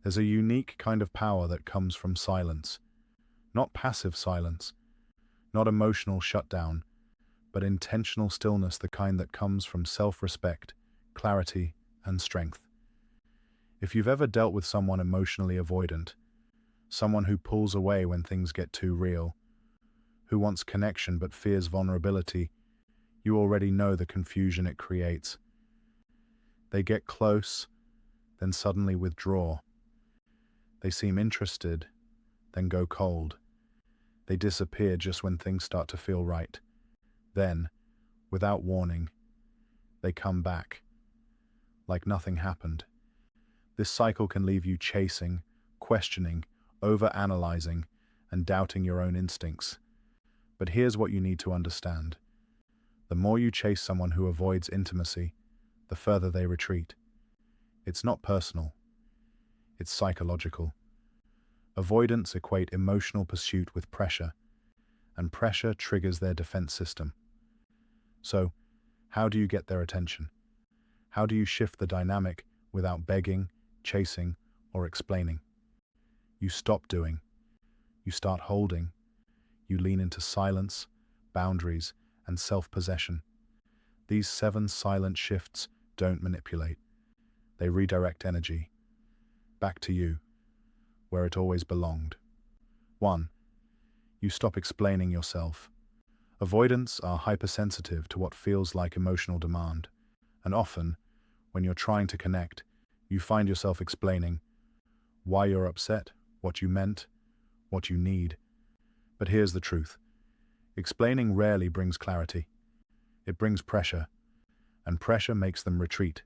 There's a unique kind of power that comes from silence. Not passive silence, not emotional shutdown, but intentional stillness, the kind that comes from self-respect, clarity, and strength. If you've ever dealt with someone emotionally avoidant, someone who pulls away when things get too real, who wants connection but fears vulnerability, you already know the confusion it creates. They get close, then suddenly withdraw. They seem interested, then go cold. They disappear just when things start to feel right. Then, without warning, they come back, like nothing happened. This cycle can leave you chasing, questioning, over-analyzing, and doubting your own instincts. But here's what you need to understand. The more you chase someone who avoids intimacy, the further they retreat. It's not personal. It's psychological. Avoidants equate emotional pursuit with pressure, and pressure triggers their defense system. So, how do you get their attention? How do you shift the dynamic without begging, chasing, or explaining? You stop doing. You start holding. You lean into silence, boundaries, and self-possession. These 7 silent shifts don't manipulate. They redirect energy back to you, where it always belonged. 1. You stop explaining yourself. Avoidants are hypersensitive to what feels like emotional demand, and often, when you're trying to connect, you find yourself explaining why you're upset, what you meant, what you need. But here's the truth. Explaining rarely brings clarity. It brings pressure, and pressure makes them retreat.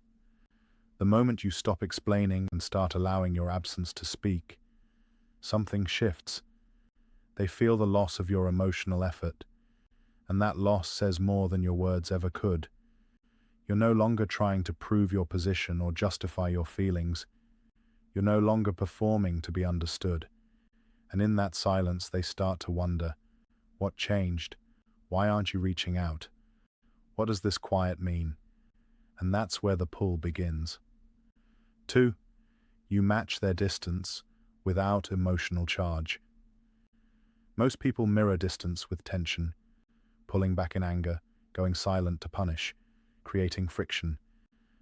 The moment you stop explaining and start allowing your absence to speak, something shifts. They feel the loss of your emotional effort, and that loss says more than your words ever could. You're no longer trying to prove your position or justify your feelings. You're no longer performing to be understood. And in that silence, they start to wonder, what changed? Why aren't you reaching out? What does this quiet mean? And that's where the pull begins. 2. You match their distance without emotional charge. Most people mirror distance with tension, pulling back in anger, going silent to punish, creating friction.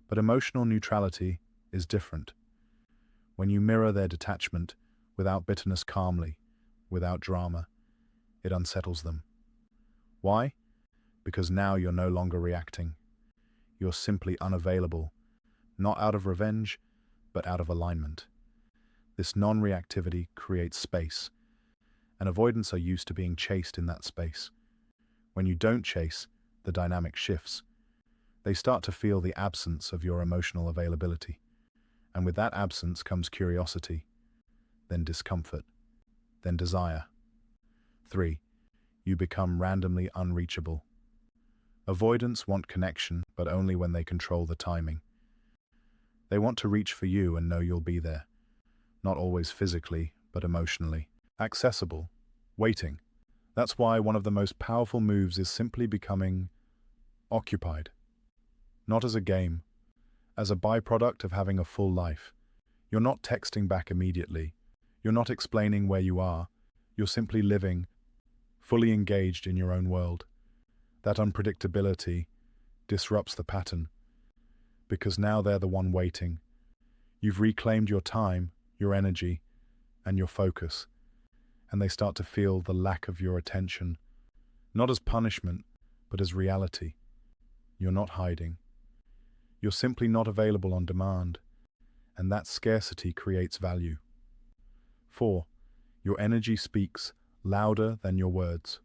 But emotional neutrality is different. When you mirror their detachment without bitterness, calmly, without drama, it unsettles them. Why? Because now you're no longer reacting. You're simply unavailable, not out of revenge, but out of alignment. This non-reactivity creates space, and avoidants are used to being chased in that space. When you don't chase, the dynamic shifts. They start to feel the absence of your emotional availability, and with that absence comes curiosity, then discomfort, then desire. 3. You become randomly unreachable. Avoidants want connection, but only when they control the timing. They want to reach for you and know you'll be there, not always physically, but emotionally. Accessible, waiting. That's why one of the most powerful moves is simply becoming occupied. Not as a game, as a byproduct of having a full life. You're not texting back immediately. You're not explaining where you are. You're simply living, fully engaged in your own world. That unpredictability disrupts the pattern, because now they're the one waiting. You've reclaimed your time, your energy, and your focus, and they start to feel the lack of your attention, not as punishment, but as reality. You're not hiding. You're simply not available on demand, and that scarcity creates value. 4. Your energy speaks louder than your words.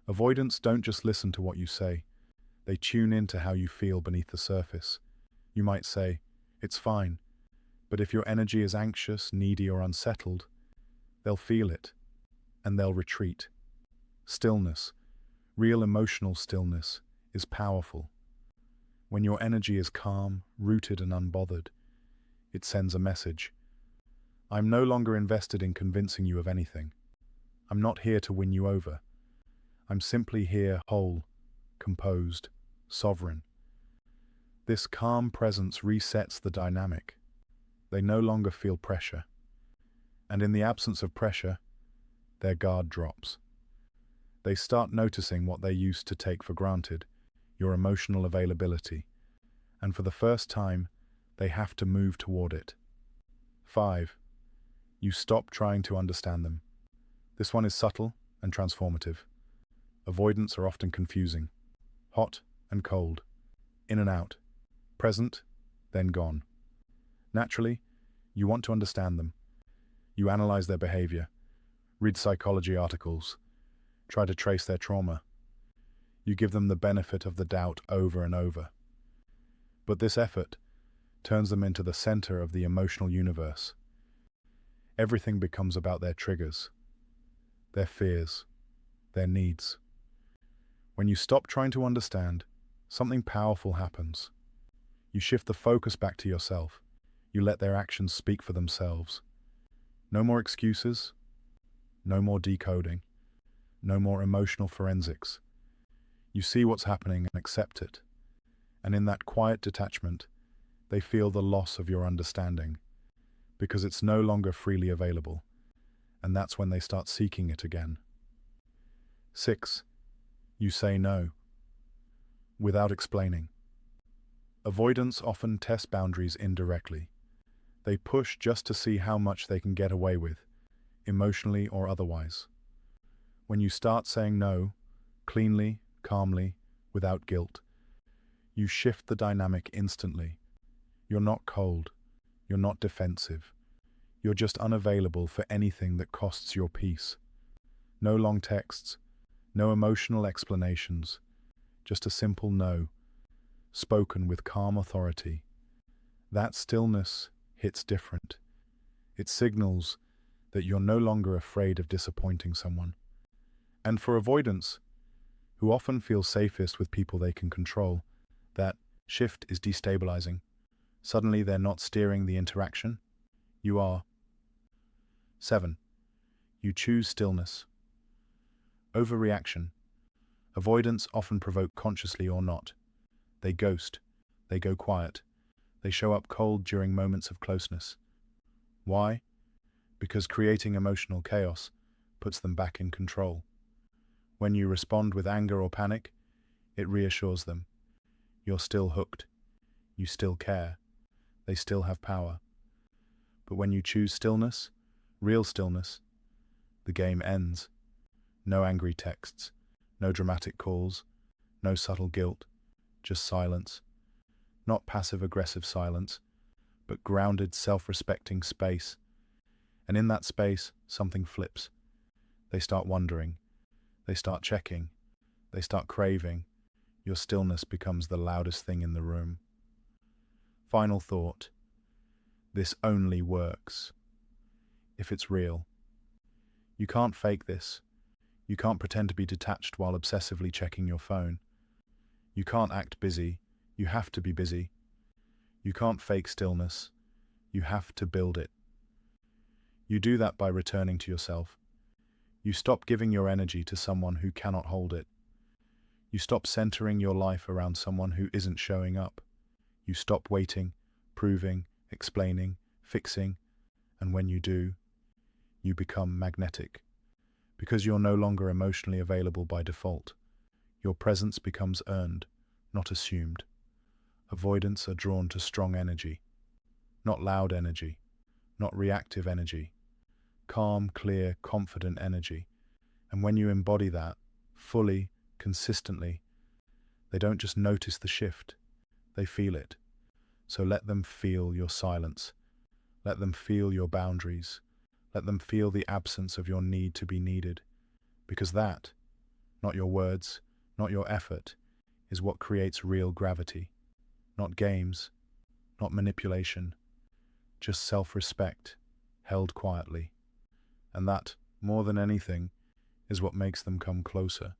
Avoidants don't just listen to what you say. They tune into how you feel beneath the surface. You might say, "It's fine," but if your energy is anxious, needy, or unsettled, they'll feel it, and they'll retreat. Stillness, real emotional stillness, is powerful. When your energy is calm, rooted, and unbothered, it sends a message. I'm no longer invested in convincing you of anything. I'm not here to win you over. I'm simply here whole, composed, sovereign. This calm presence resets the dynamic. They no longer feel pressure. And in the absence of pressure, their guard drops. They start noticing what they used to take for granted, your emotional availability. And for the first time, they have to move toward it. 5. You stop trying to understand them. This one is subtle and transformative. Avoidants are often confusing. Hot and cold. In and out. Present, then gone. Naturally, you want to understand them. You analyze their behavior, read psychology articles, try to trace their trauma. You give them the benefit of the doubt over and over. But this effort turns them into the center of the emotional universe. Everything becomes about their triggers, their fears, their needs. When you stop trying to understand, something powerful happens. You shift the focus back to yourself. You let their actions speak for themselves. No more excuses, no more decoding, no more emotional forensics. You see what's happening and accept it. And in that quiet detachment, they feel the loss of your understanding, because it's no longer freely available, and that's when they start seeking it again. 6. You say no, without explaining. Avoidants often test boundaries indirectly. They push just to see how much they can get away with, emotionally or otherwise. When you start saying no, cleanly, calmly, without guilt, you shift the dynamic instantly. You're not cold. You're not defensive. You're just unavailable for anything that costs your peace. No long texts, no emotional explanations, just a simple no, spoken with calm authority. That stillness hits different. It signals that you're no longer afraid of disappointing someone. And for avoidants, who often feel safest with people they can control, that shift is destabilizing. Suddenly they're not steering the interaction. You are. 7. You choose stillness. Overreaction. Avoidants often provoke consciously or not. They ghost. They go quiet. They show up cold during moments of closeness. Why? Because creating emotional chaos puts them back in control. When you respond with anger or panic, it reassures them. You're still hooked. You still care. They still have power. But when you choose stillness, real stillness, the game ends. No angry texts, no dramatic calls, no subtle guilt, just silence. Not passive-aggressive silence, but grounded, self-respecting space. And in that space, something flips. They start wondering. They start checking. They start craving. Your stillness becomes the loudest thing in the room. Final thought. This only works if it's real. You can't fake this. You can't pretend to be detached while obsessively checking your phone. You can't act busy. You have to be busy. You can't fake stillness. You have to build it. You do that by returning to yourself. You stop giving your energy to someone who cannot hold it. You stop centering your life around someone who isn't showing up. You stop waiting, proving, explaining, fixing, and when you do, you become magnetic. Because you're no longer emotionally available by default. Your presence becomes earned, not assumed. Avoidants are drawn to strong energy, not loud energy, not reactive energy. Calm, clear, confident energy. And when you embody that, fully, consistently, they don't just notice the shift, they feel it. So let them feel your silence. Let them feel your boundaries. Let them feel the absence of your need to be needed. Because that, not your words, not your effort, is what creates real gravity. Not games, not manipulation, just self-respect, held quietly. And that, more than anything, is what makes them come closer.